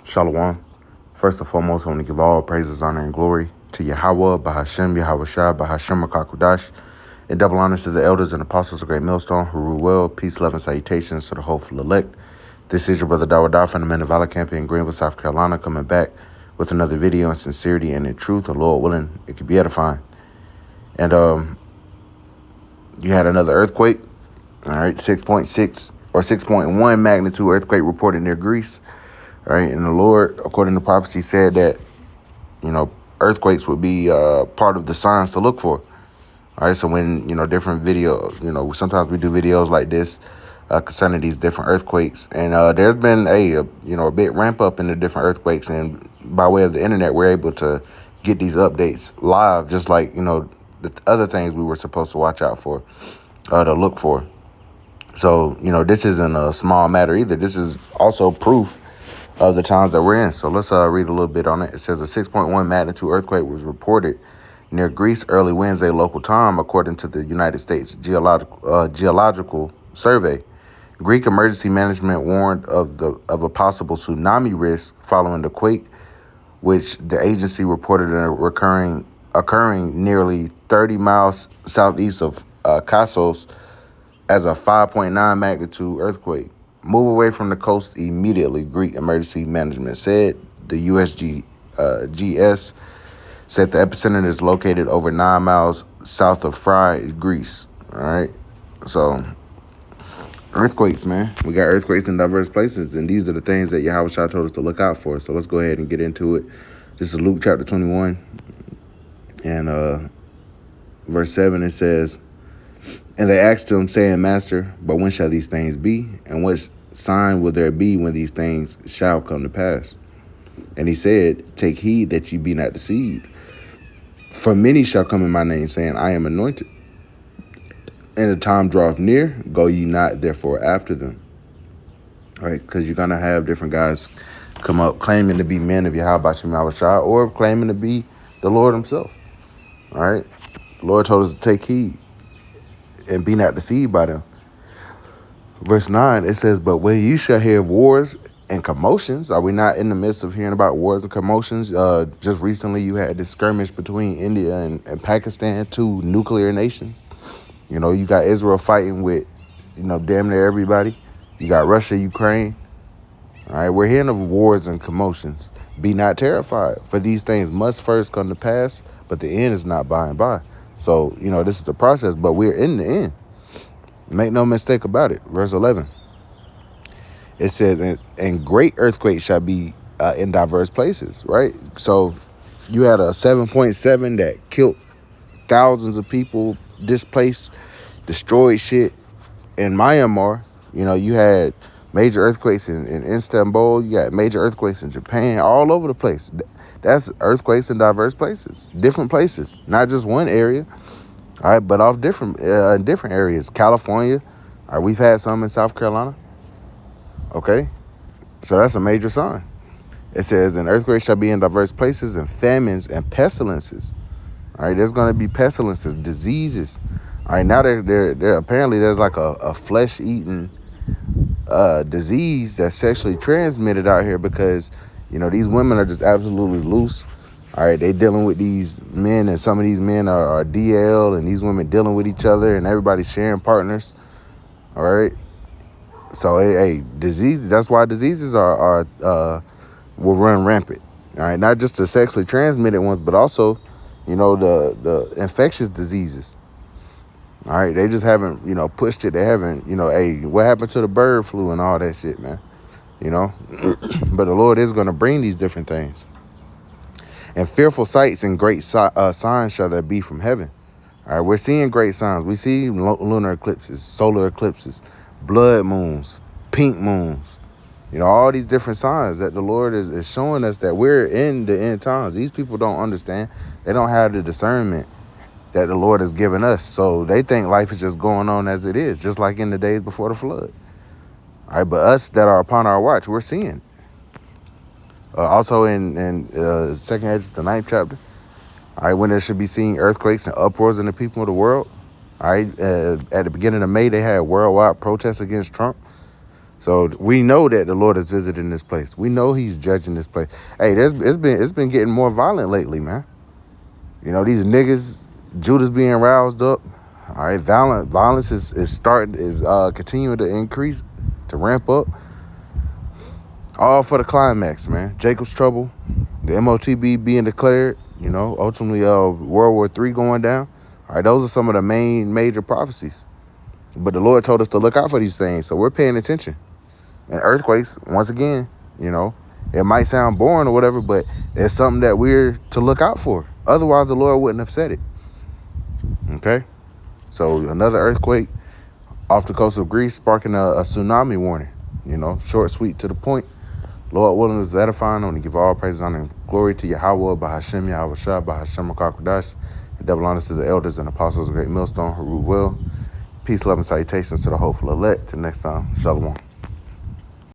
Shalom. First and foremost, I want to give all praises, honor, and glory to Yahweh, Bahashem, Yahweh Shai, Bahashem, Makakudash, and double honors to the elders and apostles of Great Millstone who rule well. Peace, love, and salutations to the hopeful elect. This is your brother Dawadah from the Men of Valor Camp in Greenville, South Carolina, coming back with another video in sincerity and in truth. The Lord willing, it could be edifying. And you had another earthquake, all right, 6.6 or 6.1 magnitude earthquake reported near Greece. All right, and the Lord, according to prophecy, said that, earthquakes would be part of the signs to look for. All right, so when, different sometimes we do videos like this concerning these different earthquakes. And there's been a bit ramp up in the different earthquakes. And by way of the internet, we're able to get these updates live, just like, the other things we were supposed to watch out for, to look for. So, this isn't a small matter either. This is also proof of the times that we're in. So let's read a little bit on it. It says a 6.1 magnitude earthquake was reported near Greece early Wednesday local time, according to the United States Geological Survey. Greek emergency management warned of a possible tsunami risk following the quake, which the agency reported occurring nearly 30 miles southeast of Kassos as a 5.9 magnitude earthquake. Move away from the coast immediately, Greek emergency management said. The USGS said the epicenter is located over 9 miles south of Fry, Greece. All right. So, earthquakes, man. We got earthquakes in diverse places, and these are the things that Yahweh Shai told us to look out for. So, let's go ahead and get into it. This is Luke chapter 21. And verse 7, it says, "And they asked him, saying, Master, but when shall these things be? And what sign will there be when these things shall come to pass? And he said, Take heed that ye be not deceived. For many shall come in my name, saying, I am anointed. And the time draweth near, go ye not therefore after them." All right, because you're going to have different guys come up claiming to be men of Yahweh Shai, or claiming to be the Lord himself. All right, the Lord told us to take heed and be not deceived by them. Verse 9, it says, "But when you shall hear of wars and commotions," are we not in the midst of hearing about wars and commotions? Just recently you had this skirmish between India and Pakistan, two nuclear nations. You got Israel fighting with, damn near everybody. You got Russia, Ukraine. All right, we're hearing of wars and commotions. Be not terrified, for these things must first come to pass, but the end is not by and by. So, this is the process, but we're in the end. Make no mistake about it. Verse 11. It says, and great earthquakes shall be in diverse places, right? So you had a 7.7 that killed thousands of people, displaced, destroyed shit in Myanmar. You had major earthquakes in Istanbul. You got major earthquakes in Japan, all over the place. That's earthquakes in diverse places, different places, not just one area. All right, but off different areas. California, all right, we've had some in South Carolina. Okay, so that's a major sign. It says, "An earthquake shall be in diverse places, and famines and pestilences." All right, there's going to be pestilences, diseases. All right, now there apparently there's like a flesh-eating disease that's sexually transmitted out here because, these women are just absolutely loose. All right, they dealing with these men, and some of these men are DL, and these women dealing with each other, and everybody's sharing partners. All right, so hey, disease. That's why diseases are will run rampant. All right, not just the sexually transmitted ones, but also, the infectious diseases. All right, they just haven't pushed it. They haven't what happened to the bird flu and all that shit, man. But the Lord is going to bring these different things. "And fearful sights and great signs shall there be from heaven." All right, we're seeing great signs. We see lunar eclipses, solar eclipses, blood moons, pink moons. All these different signs that the Lord is showing us that we're in the end times. These people don't understand. They don't have the discernment that the Lord has given us. So they think life is just going on as it is, just like in the days before the flood. All right, but us that are upon our watch, we're seeing. Also in 2nd Ezra, the 9th chapter, all right, when there should be seen earthquakes and uproars in the people of the world. All right, at the beginning of May, they had worldwide protests against Trump. So we know that the Lord is visiting this place. We know He's judging this place. Hey, it's been getting more violent lately, man. You know, these niggas, Judah's being roused up. All right, violence is continuing to increase, to ramp up. All for the climax, man. Jacob's trouble, the MOTB being declared. You know, ultimately, World War III going down. All right, those are some of the major prophecies. But the Lord told us to look out for these things, so we're paying attention. And earthquakes, once again, you know, it might sound boring or whatever, but it's something that we're to look out for. Otherwise, the Lord wouldn't have said it. Okay? So another earthquake off the coast of Greece, sparking a tsunami warning. You know, short, sweet, to the point. Lord willing, is edifying. I want to give all praise, honor, and glory to Yahweh, Bahashem, Yahweh Shah, Bahashem, Makakwadash, and double honors to the elders and apostles of Great Millstone, who rule well. Peace, love, and salutations to the hopeful elect. Till next time, Shalom.